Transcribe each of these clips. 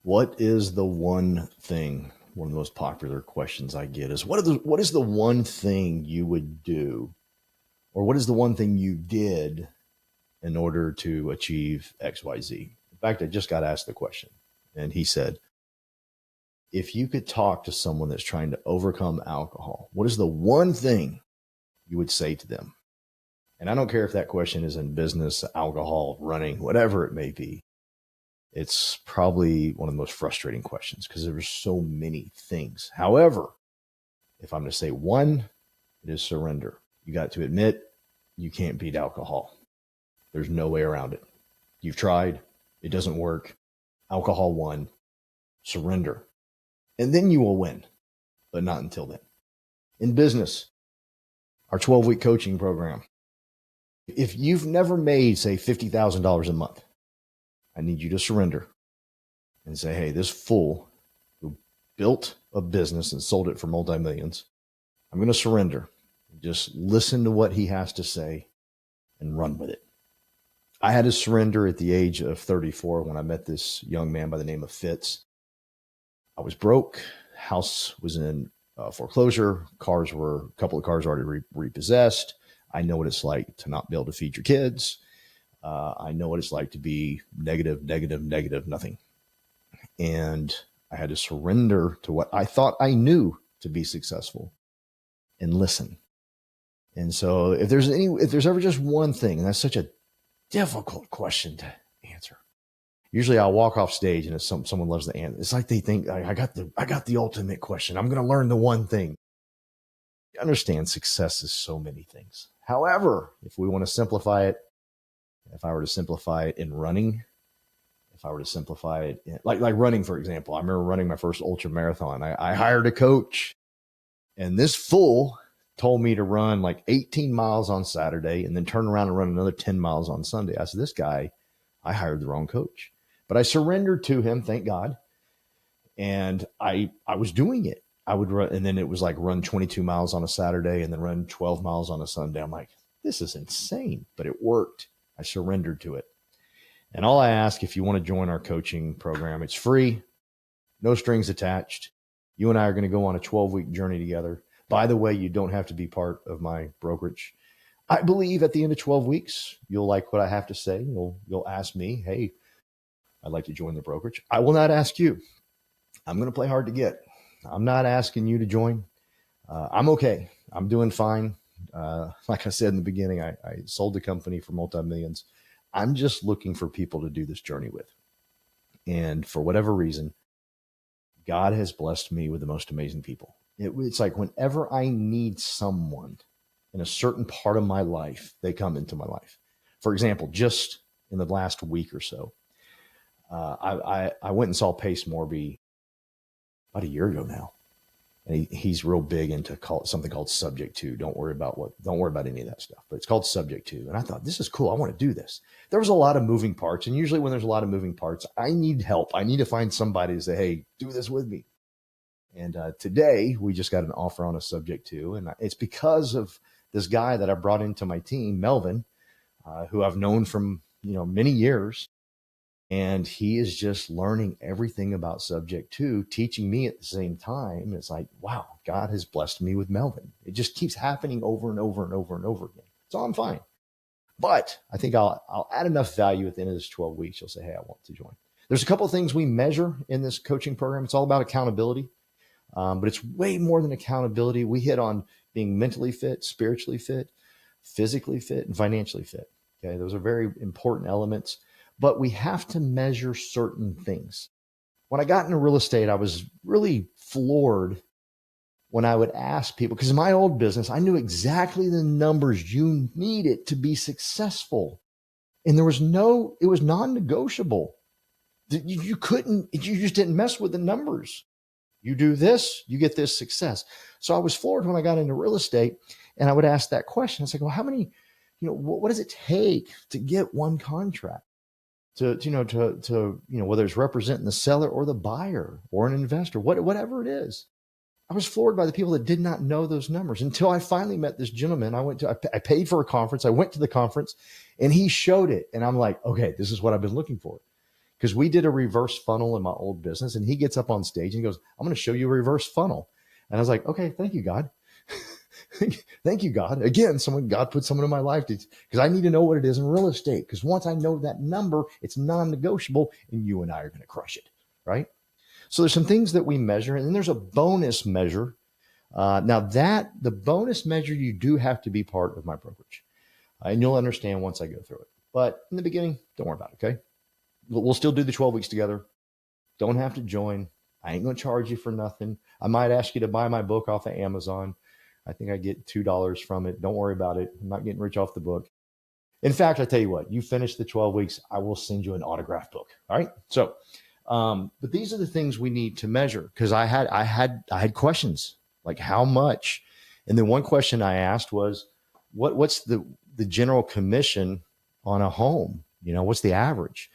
What is the one thing? One of the most popular questions I get is what is the one thing you would do, or what is the one thing you did in order to achieve XYZ? In fact, I just got asked the question, and he said, if you could talk to someone that's trying to overcome alcohol, what is the one thing you would say to them? And I don't care if that question is in business, alcohol, running, whatever it may be. It's probably one of the most frustrating questions because there's so many things. However, if I'm to say one, it is surrender. You got to admit you can't beat alcohol. There's no way around it. You've tried, it doesn't work. Alcohol won. Surrender. And then you will win, but not until then. In business, our 12-week coaching program, if you've never made, say, $50,000 a month, I need you to surrender and say, hey, this fool who built a business and sold it for multi-millions, I'm going to surrender. Just listen to what he has to say and run with it. I had to surrender at the age of 34 when I met this young man by the name of Fitz. I was broke. House was in foreclosure. A couple of cars already repossessed. I know what it's like to not be able to feed your kids. I know what it's like to be negative, nothing. And I had to surrender to what I thought I knew to be successful and listen. And so if there's ever just one thing, and that's such a difficult question to answer. Usually I'll walk off stage and if someone loves the answer, it's like they think I got the ultimate question. I'm going to learn the one thing. You understand success is so many things. However, if we want to simplify it, if I were to simplify it in running, if I were to simplify it in, like running, for example, I remember running my first ultra marathon. I hired a coach, and this fool told me to run like 18 miles on Saturday and then turn around and run another 10 miles on Sunday. I said, this guy, I hired the wrong coach. But I surrendered to him, thank God. And I was doing it. I would run, and then it was like run 22 miles on a Saturday and then run 12 miles on a Sunday. I'm like, this is insane, but it worked. I surrendered to it. And all I ask, if you want to join our coaching program, it's free, no strings attached. You and I are going to go on a 12-week journey together. By the way, you don't have to be part of my brokerage. I believe at the end of 12 weeks, you'll like what I have to say. You'll ask me, hey, I'd like to join the brokerage. I will not ask you. I'm going to play hard to get. I'm not asking you to join. I'm okay. I'm doing fine. Like I said in the beginning, I sold the company for multi-millions. I'm just looking for people to do this journey with. And for whatever reason, God has blessed me with the most amazing people. It's like whenever I need someone in a certain part of my life, they come into my life. For example, just in the last week or so, I went and saw Pace Morby about a year ago now. And he's real big into something called subject to. Don't worry about any of that stuff, but it's called subject to. And I thought, this is cool. I want to do this. There was a lot of moving parts. And usually when there's a lot of moving parts, I need help. I need to find somebody to say, hey, do this with me. And today we just got an offer on a subject to. And it's because of this guy that I brought into my team, Melvin, who I've known from, many years. And he is just learning everything about subject to, teaching me at the same time. It's like, wow, God has blessed me with Melvin. It just keeps happening over and over and over and over again. So I'm fine. But I think I'll add enough value at the end of this 12 weeks. You'll say, hey, I want to join. There's a couple of things we measure in this coaching program. It's all about accountability, but it's way more than accountability. We hit on being mentally fit, spiritually fit, physically fit, and financially fit. Okay, those are very important elements. But we have to measure certain things. When I got into real estate, I was really floored when I would ask people, because in my old business, I knew exactly the numbers you needed to be successful. And it was non-negotiable. You just didn't mess with the numbers. You do this, you get this success. So I was floored when I got into real estate and I would ask that question. I was like, well, how many, what does it take to get one contract? To whether it's representing the seller or the buyer or an investor, whatever it is. I was floored by the people that did not know those numbers until I finally met this gentleman. I paid for a conference. I went to the conference and he showed it. And I'm like, okay, this is what I've been looking for. because we did a reverse funnel in my old business, and he gets up on stage and he goes, I'm going to show you a reverse funnel. And I was like, okay, thank you, God. Thank you, God. Again, God put someone in my life because I need to know what it is in real estate. Because once I know that number, it's non-negotiable, and you and I are going to crush it, right? So there's some things that we measure, and then there's a bonus measure. Now the bonus measure, you do have to be part of my brokerage, and you'll understand once I go through it. But in the beginning, don't worry about it. Okay, we'll still do the 12 weeks together. Don't have to join. I ain't going to charge you for nothing. I might ask you to buy my book off of Amazon. I think I get $2 from it. Don't worry about it. I'm not getting rich off the book. In fact, I tell you what, you finish the 12 weeks, I will send you an autographed book. All right. So, but these are the things we need to measure, because I had questions like how much, and then one question I asked was, what's the general commission on a home? What's the average?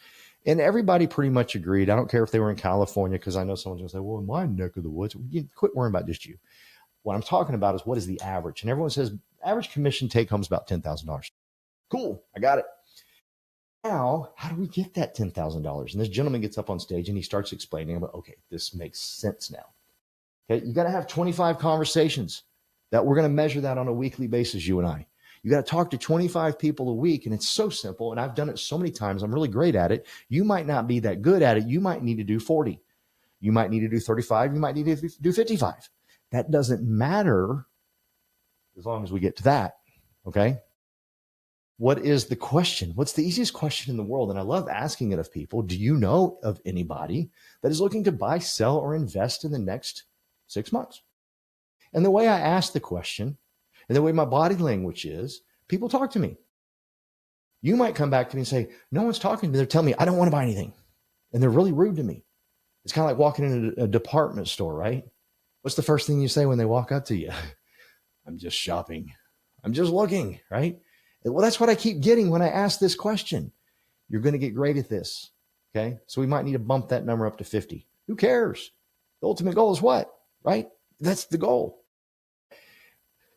And everybody pretty much agreed. I don't care if they were in California, because I know someone's going to say, well, in my neck of the woods, you quit worrying about just you. What I'm talking about is, what is the average? And everyone says average commission take home is about $10,000. Cool. I got it. Now, how do we get that $10,000? And this gentleman gets up on stage and he starts explaining about, okay, this makes sense now. Okay. You got to have 25 conversations that we're going to measure that on a weekly basis, you and I. You got to talk to 25 people a week. And it's so simple. And I've done it so many times. I'm really great at it. You might not be that good at it. You might need to do 40. You might need to do 35. You might need to do 55. That doesn't matter as long as we get to that. Okay. What is the question? What's the easiest question in the world? And I love asking it of people. Do you know of anybody that is looking to buy, sell, or invest in the next 6 months? And the way I ask the question and the way my body language is, people talk to me. You might come back to me and say, no one's talking to me. They're telling me I don't want to buy anything. And they're really rude to me. It's kind of like walking into a department store, right? What's the first thing you say when they walk up to you? I'm just shopping. I'm just looking, right? Well, that's what I keep getting when I ask this question. You're going to get great at this. Okay. So we might need to bump that number up to 50. Who cares? The ultimate goal is what, right? That's the goal.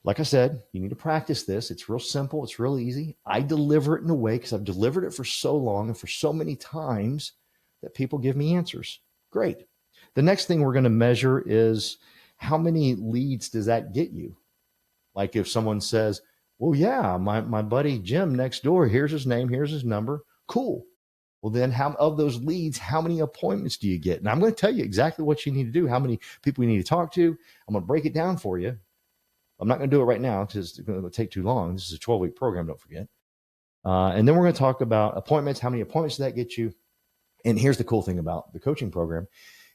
Like I said, you need to practice this. It's real simple. It's real easy. I deliver it in a way, because I've delivered it for so long and for so many times, that people give me answers. Great. The next thing we're going to measure is, how many leads does that get you? Like if someone says, well, yeah, my buddy Jim next door, here's his name, here's his number. Cool. Well, then of those leads, how many appointments do you get? And I'm going to tell you exactly what you need to do, how many people you need to talk to. I'm going to break it down for you. I'm not going to do it right now because it's going to take too long. This is a 12-week program, don't forget. And then we're going to talk about appointments. How many appointments does that get you? And here's the cool thing about the coaching program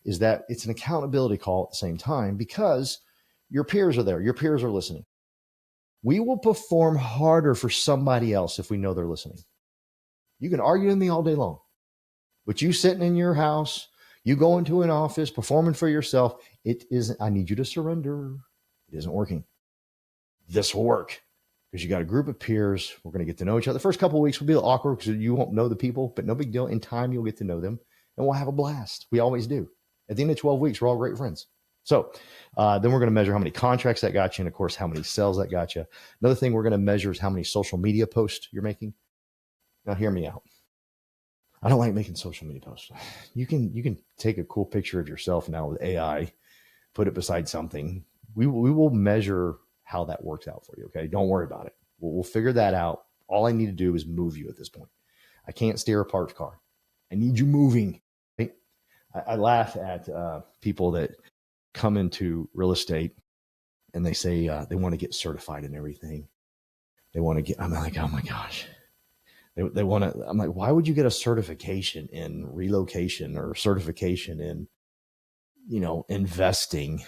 is that it's an accountability call at the same time, because your peers are there. Your peers are listening. We will perform harder for somebody else if we know they're listening. You can argue with me all day long, but you sitting in your house, you go into an office, performing for yourself, it isn't, I need you to surrender. It isn't working. This will work because you got a group of peers. We're going to get to know each other. The first couple of weeks will be a little awkward because you won't know the people, but no big deal. In time, you'll get to know them and we'll have a blast. We always do. At the end of 12 weeks, we're all great friends. So then we're going to measure how many contracts that got you, and of course, how many sales that got you. Another thing we're going to measure is how many social media posts you're making. Now, hear me out. I don't like making social media posts. You can take a cool picture of yourself now with AI, put it beside something. We will measure how that works out for you. Okay, don't worry about it. We'll figure that out. All I need to do is move you at this point. I can't steer a parked car. I need you moving. Right? I laugh at people that come into real estate and they say they want to get certified and everything. They want to get, I'm like, oh my gosh. They want to, I'm like, why would you get a certification in relocation or certification in, investing,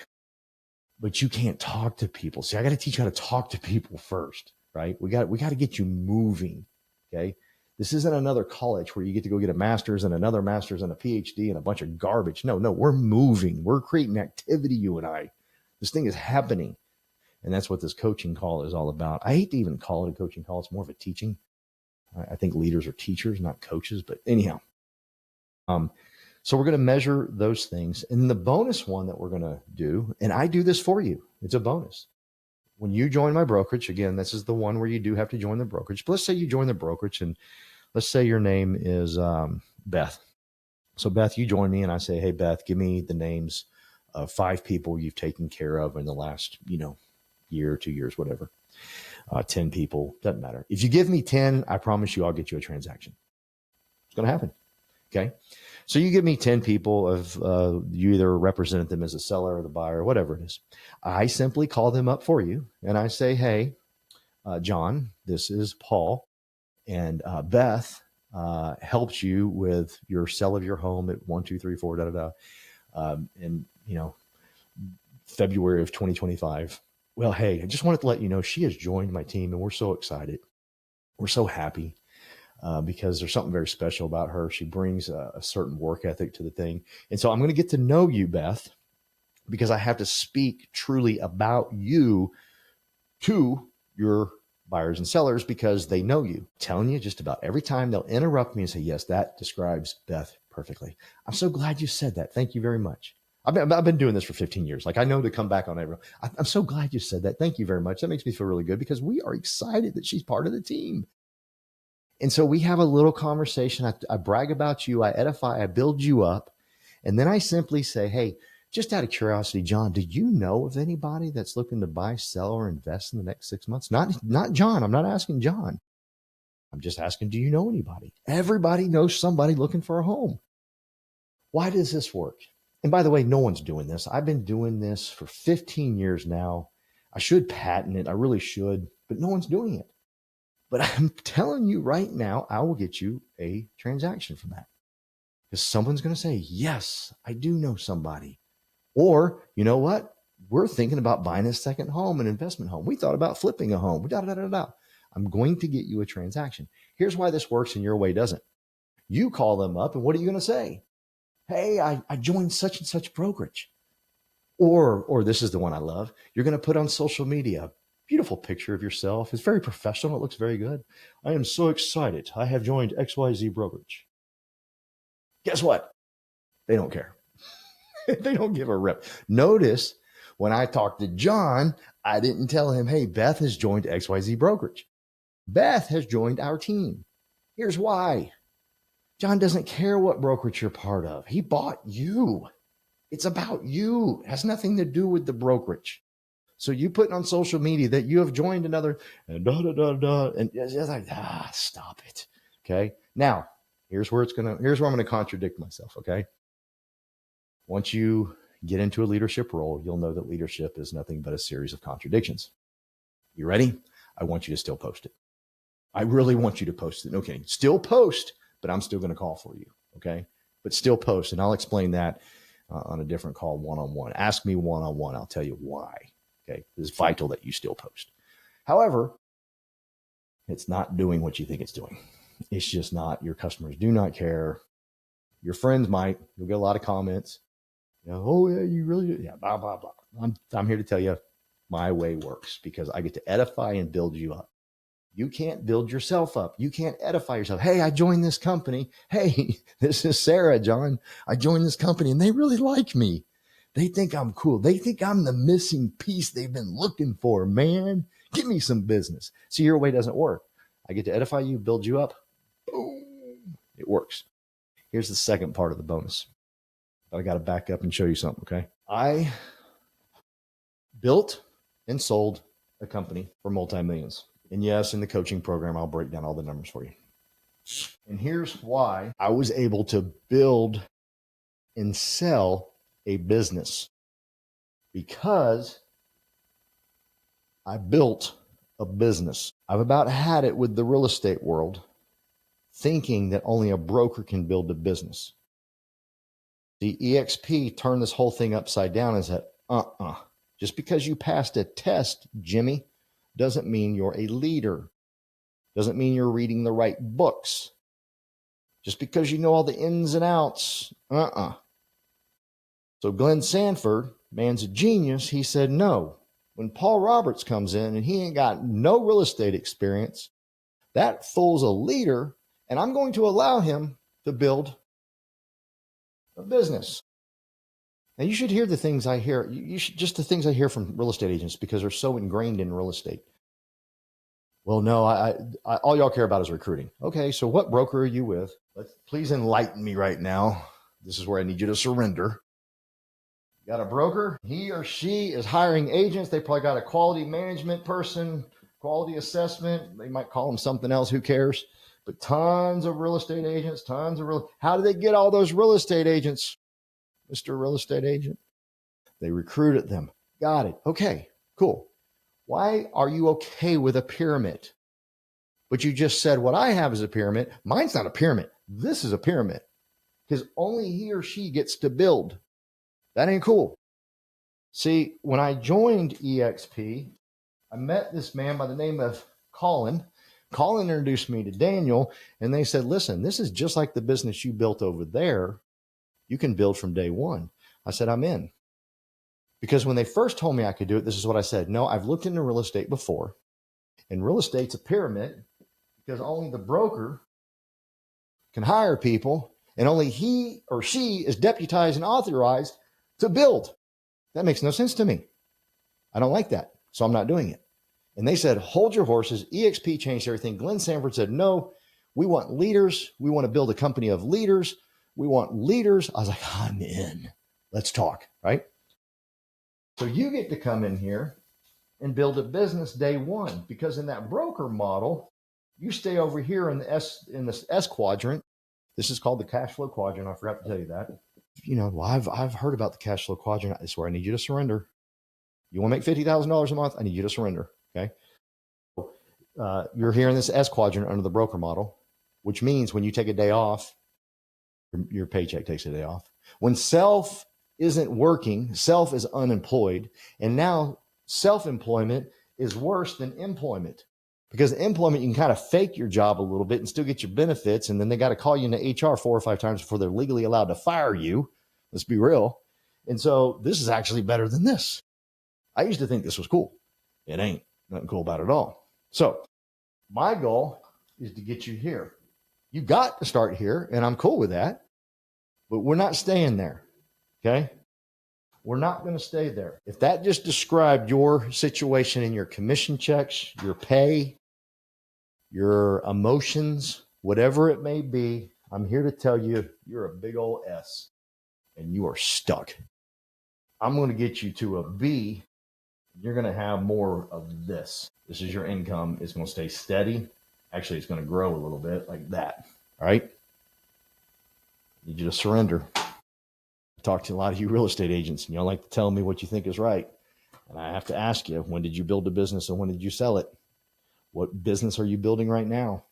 but you can't talk to people? See, I got to teach you how to talk to people first, right? We got to get you moving. Okay. This isn't another college where you get to go get a master's and another master's and a PhD and a bunch of garbage. No, we're moving. We're creating activity, you and I. This thing is happening. And that's what this coaching call is all about. I hate to even call it a coaching call. It's more of a teaching. I think leaders are teachers, not coaches. But anyhow, so we're going to measure those things. And the bonus one that we're going to do, and I do this for you, it's a bonus. When you join my brokerage, again, this is the one where you do have to join the brokerage. But let's say you join the brokerage and let's say your name is Beth. So Beth, you join me and I say, hey, Beth, give me the names of 5 people you've taken care of in the last, year, 2 years, whatever. 10 people, doesn't matter. If you give me 10, I promise you I'll get you a transaction. It's going to happen. Okay. So you give me 10 people of you either represent them as a seller or the buyer, or whatever it is. I simply call them up for you and I say, hey, John, this is Paul, and Beth helps you with your sell of your home at 1, 2, 3, 4, da, da, da. In, February of 2025. Well, hey, I just wanted to let you know she has joined my team and we're so excited. We're so happy because there's something very special about her. She brings a certain work ethic to the thing. And so I'm going to get to know you, Beth, because I have to speak truly about you to your buyers and sellers because they know you. I'm telling you, just about every time they'll interrupt me and say, yes, that describes Beth perfectly. I'm so glad you said that. Thank you very much. I've been doing this for 15 years. Like I know to come back on everyone. I'm so glad you said that. Thank you very much. That makes me feel really good because we are excited that she's part of the team. And so we have a little conversation. I brag about you. I edify, I build you up. And then I simply say, hey, just out of curiosity, John, do you know of anybody that's looking to buy, sell, or invest in the next 6 months? Not John. I'm not asking John. I'm just asking, do you know anybody? Everybody knows somebody looking for a home. Why does this work? And by the way, no one's doing this. I've been doing this for 15 years now. I should patent it. I really should, but no one's doing it. But I'm telling you right now, I will get you a transaction from that. Because someone's going to say, yes, I do know somebody. Or, you know what? We're thinking about buying a second home, an investment home. We thought about flipping a home. I'm going to get you a transaction. Here's why this works and your way doesn't. You call them up and what are you going to say? Hey, I joined such and such brokerage. Or this is the one I love. You're going to put on social media, beautiful picture of yourself. It's very professional. It looks very good. I am so excited. I have joined XYZ brokerage. Guess what? They don't care. They don't give a rip. Notice when I talked to John, I didn't tell him, hey, Beth has joined XYZ brokerage. Beth has joined our team. Here's why. John doesn't care what brokerage you're part of. He bought you. It's about you. It has nothing to do with the brokerage. So you putting on social media that you have joined another and and it's like, stop it. Okay. Now, here's where I'm going to contradict myself. Okay. Once you get into a leadership role, you'll know that leadership is nothing but a series of contradictions. You ready? I want you to still post it. I really want you to post it. Okay. Still post, but I'm still going to call for you. Okay. But still post. And I'll explain that on a different call, one-on-one. Ask me one-on-one. I'll tell you why. Okay. It's vital that you still post. However, it's not doing what you think it's doing. It's just not. Your customers do not care. Your friends might. You'll get a lot of comments. Oh, yeah, you really do. Yeah, blah, blah, blah. I'm here to tell you my way works because I get to edify and build you up. You can't build yourself up. You can't edify yourself. Hey, I joined this company. Hey, this is Sarah, John. I joined this company and they really like me. They think I'm cool. They think I'm the missing piece they've been looking for, man. Give me some business. See, your way doesn't work. I get to edify you, build you up. Boom. It works. Here's the second part of the bonus. I got to back up and show you something, okay? I built and sold a company for multi-millions. And yes, in the coaching program, I'll break down all the numbers for you. And here's why I was able to build and sell a business. Because I built a business. I've about had it with the real estate world, thinking that only a broker can build a business. The EXP turned this whole thing upside down and said, just because you passed a test, Jimmy, doesn't mean you're a leader. Doesn't mean you're reading the right books. Just because you know all the ins and outs, So Glenn Sanford, man's a genius, he said, no. When Paul Roberts comes in and he ain't got no real estate experience, that fool's a leader, and I'm going to allow him to build a business. Now you should hear the things I hear. You should just the things I hear from real estate agents because they're so ingrained in real estate. Well, no, I all y'all care about is recruiting. Okay, so what broker are you with? Please enlighten me right now. This is where I need you to surrender. You got a broker. He or she is hiring agents. They probably got a quality management person, quality assessment. They might call them something else. Who cares? But tons of real estate agents, how do they get all those real estate agents? Mr. Real Estate Agent. They recruited them. Got it. Okay, cool. Why are you okay with a pyramid? But you just said what I have is a pyramid. Mine's not a pyramid. This is a pyramid because only he or she gets to build. That ain't cool. See, when I joined EXP, I met this man by the name of Colin. Colin introduced me to Daniel, and they said, listen, this is just like the business you built over there. You can build from day one. I said, I'm in. Because when they first told me I could do it, this is what I said. No, I've looked into real estate before, and real estate's a pyramid because only the broker can hire people, and only he or she is deputized and authorized to build. That makes no sense to me. I don't like that, so I'm not doing it. And they said, hold your horses. EXP changed everything. Glenn Sanford said, no, we want leaders. We want to build a company of leaders. We want leaders. I was like, I'm in. Let's talk, right? So you get to come in here and build a business day one, because in that broker model, you stay over here in the S quadrant. This is called the Cashflow quadrant. I forgot to tell you that. I've heard about the Cashflow quadrant. It's where I need you to surrender. You want to make $50,000 a month? I need you to surrender. Okay. You're here in this S quadrant under the broker model, which means when you take a day off, your paycheck takes a day off. When self isn't working, self is unemployed. And now self-employment is worse than employment, because employment, you can kind of fake your job a little bit and still get your benefits. And then they got to call you into HR 4 or 5 times before they're legally allowed to fire you. Let's be real. And so this is actually better than this. I used to think this was cool. It ain't. Nothing cool about it at all. So my goal is to get you here. You got to start here, and I'm cool with that, but we're not staying there. Okay. We're not going to stay there. If that just described your situation in your commission checks, your pay, your emotions, whatever it may be, I'm here to tell you you're a big old S and you are stuck. I'm going to get you to a B. You're going to have more of this. This is your income. It's going to stay steady. Actually, it's going to grow a little bit like that. All right. I need you to surrender. I talk to a lot of you real estate agents, and y'all like to tell me what you think is right. And I have to ask you, when did you build a business and when did you sell it? What business are you building right now?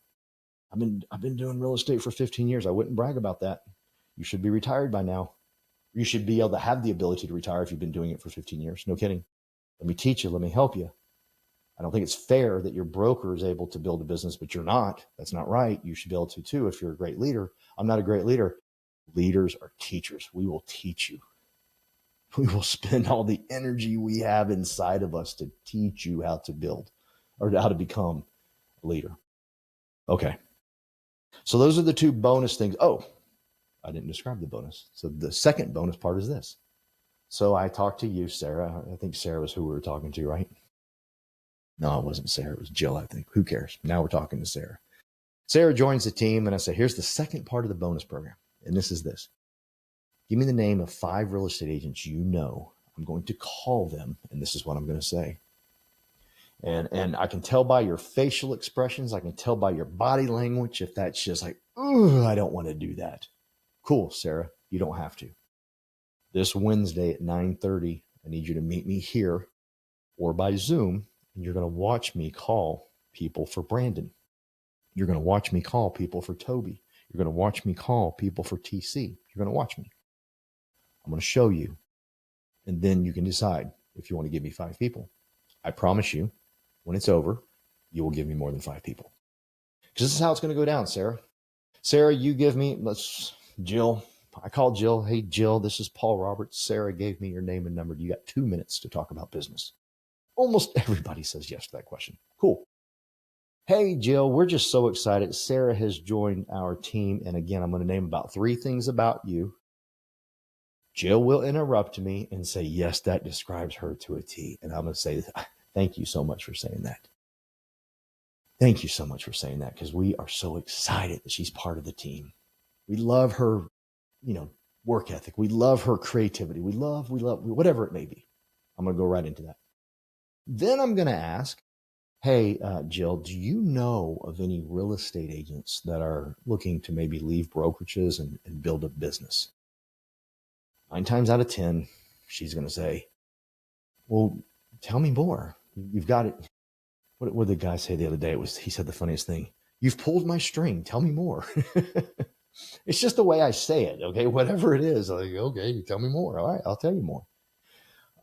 I've been doing real estate for 15 years. I wouldn't brag about that. You should be retired by now. You should be able to have the ability to retire if you've been doing it for 15 years. No kidding. Let me teach you. Let me help you. I don't think it's fair that your broker is able to build a business, but you're not. That's not right. You should be able to too if you're a great leader. I'm not a great leader. Leaders are teachers. We will teach you. We will spend all the energy we have inside of us to teach you how to build or how to become a leader. Okay. So those are the 2 bonus things. Oh, I didn't describe the bonus. So the second bonus part is this. So I talked to you, Sarah. I think Sarah was who we were talking to, right? No, it wasn't Sarah. It was Jill, I think. Who cares? Now we're talking to Sarah. Sarah joins the team, and I say, here's the second part of the bonus program. And this is this. Give me the name of 5 real estate agents you know. I'm going to call them, and this is what I'm going to say. And I can tell by your facial expressions. I can tell by your body language if that's just like, ooh, I don't want to do that. Cool, Sarah. You don't have to. This Wednesday at 9:30, I need you to meet me here or by Zoom, and you're going to watch me call people for Brandon. You're going to watch me call people for Toby. You're going to watch me call people for TC. You're going to watch me. I'm going to show you, and then you can decide if you want to give me 5 people. I promise you, when it's over, you will give me more than 5 people. Because this is how it's going to go down, Sarah. Sarah, you give me, Jill. I called Jill. Hey, Jill, this is Paul Roberts. Sarah gave me your name and number. You got 2 minutes to talk about business. Almost everybody says yes to that question. Cool. Hey, Jill, we're just so excited. Sarah has joined our team. And again, I'm going to name about 3 things about you. Jill will interrupt me and say, yes, that describes her to a T. And I'm going to say, thank you so much for saying that. Thank you so much for saying that, because we are so excited that she's part of the team. We love her, work ethic. We love her creativity. We love, whatever it may be. I'm going to go right into that. Then I'm going to ask, hey, Jill, do you know of any real estate agents that are looking to maybe leave brokerages and build a business? 9 times out of 10, she's going to say, well, tell me more. You've got it. What did the guy say the other day? He said the funniest thing. You've pulled my string. Tell me more. It's just the way I say it. Okay. Whatever it is. Like, okay, tell me more. All right. I'll tell you more.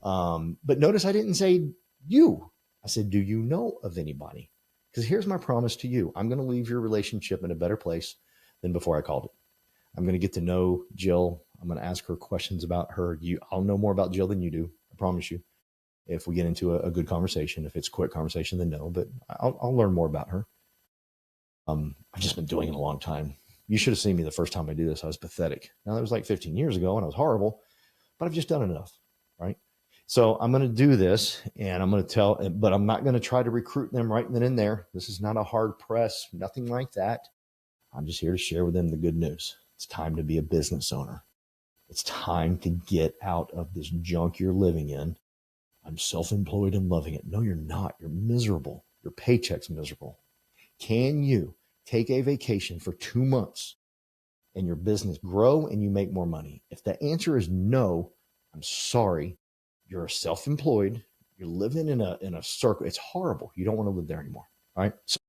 But notice I didn't say you. I said, do you know of anybody? Because here's my promise to you. I'm going to leave your relationship in a better place than before I called it. I'm going to get to know Jill. I'm going to ask her questions about her. I'll know more about Jill than you do. I promise you. If we get into a good conversation, if it's a quick conversation, then no, but I'll learn more about her. I've just been doing it a long time. You should have seen me the first time I did this. I was pathetic. Now that was like 15 years ago and I was horrible, but I've just done enough, right? So I'm going to do this and I'm going to but I'm not going to try to recruit them right then and there. This is not a hard press, nothing like that. I'm just here to share with them the good news. It's time to be a business owner. It's time to get out of this junk you're living in. I'm self-employed and loving it. No, you're not. You're miserable. Your paycheck's miserable. Can you take a vacation for 2 months and your business grow and you make more money? If the answer is no, I'm sorry. You're self-employed. You're living in a circle. It's horrible. You don't want to live there anymore. All right. So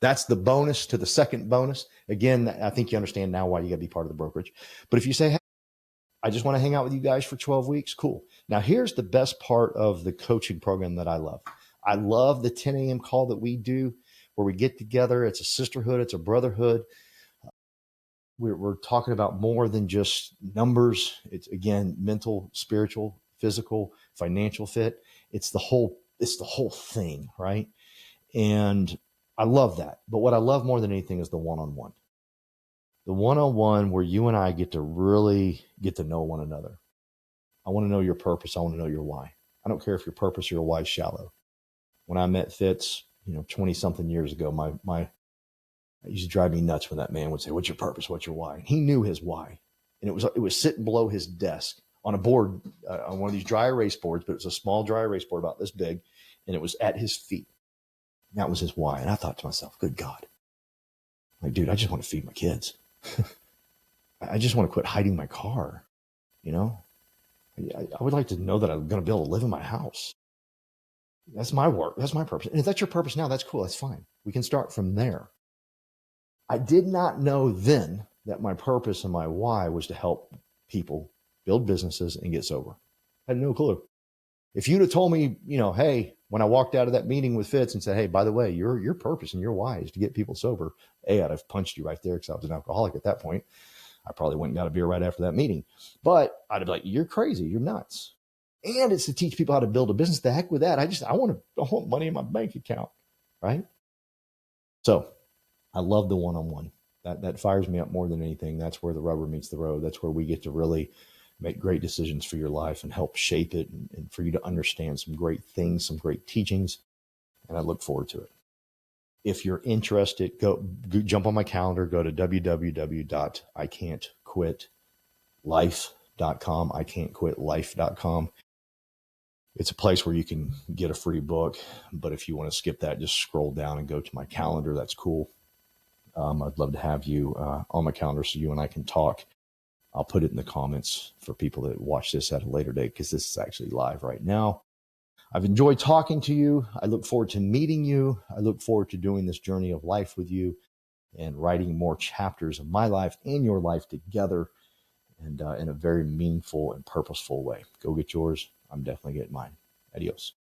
that's the bonus to the second bonus. Again, I think you understand now why you got to be part of the brokerage. But if you say, hey, I just want to hang out with you guys for 12 weeks. Cool. Now, here's the best part of the coaching program that I love. I love the 10 a.m. call that we do where we get together. It's a sisterhood. It's a brotherhood. We're talking about more than just numbers. It's, again, mental, spiritual, physical, financial fit. It's the whole thing, right? And I love that. But what I love more than anything is the one-on-one. The one-on-one where you and I get to really get to know one another. I want to know your purpose. I want to know your why. I don't care if your purpose or your why is shallow. When I met Fitz, 20 something years ago, it used to drive me nuts when that man would say, what's your purpose? What's your why? And he knew his why. And it was sitting below his desk on a board, on one of these dry erase boards, but it was a small dry erase board about this big. And it was at his feet. And that was his why. And I thought to myself, good God, like, dude, I just want to feed my kids. I just want to quit hiding my car. I would like to know that I'm going to be able to live in my house. That's my work. That's my purpose. And if that's your purpose now, that's cool. That's fine. We can start from there. I did not know then that my purpose and my why was to help people build businesses and get sober. I had no clue. If you'd have told me, hey, when I walked out of that meeting with Fitz and said, hey, by the way, your purpose and your why is to get people sober, I'd have punched you right there because I was an alcoholic at that point. I probably went and got a beer right after that meeting. But I'd be like, you're crazy. You're nuts. And it's to teach people how to build a business. The heck with that. I want money in my bank account, right? So I love the one-on-one. That fires me up more than anything. That's where the rubber meets the road. That's where we get to really make great decisions for your life and help shape it and for you to understand some great things, some great teachings. And I look forward to it. If you're interested, go jump on my calendar, go to www.ican'tquitlife.com, ican'tquitlife.com. It's a place where you can get a free book, but if you want to skip that, just scroll down and go to my calendar. That's cool. I'd love to have you on my calendar so you and I can talk. I'll put it in the comments for people that watch this at a later date because this is actually live right now. I've enjoyed talking to you. I look forward to meeting you. I look forward to doing this journey of life with you and writing more chapters of my life and your life together and in a very meaningful and purposeful way. Go get yours. I'm definitely getting mine. Adios.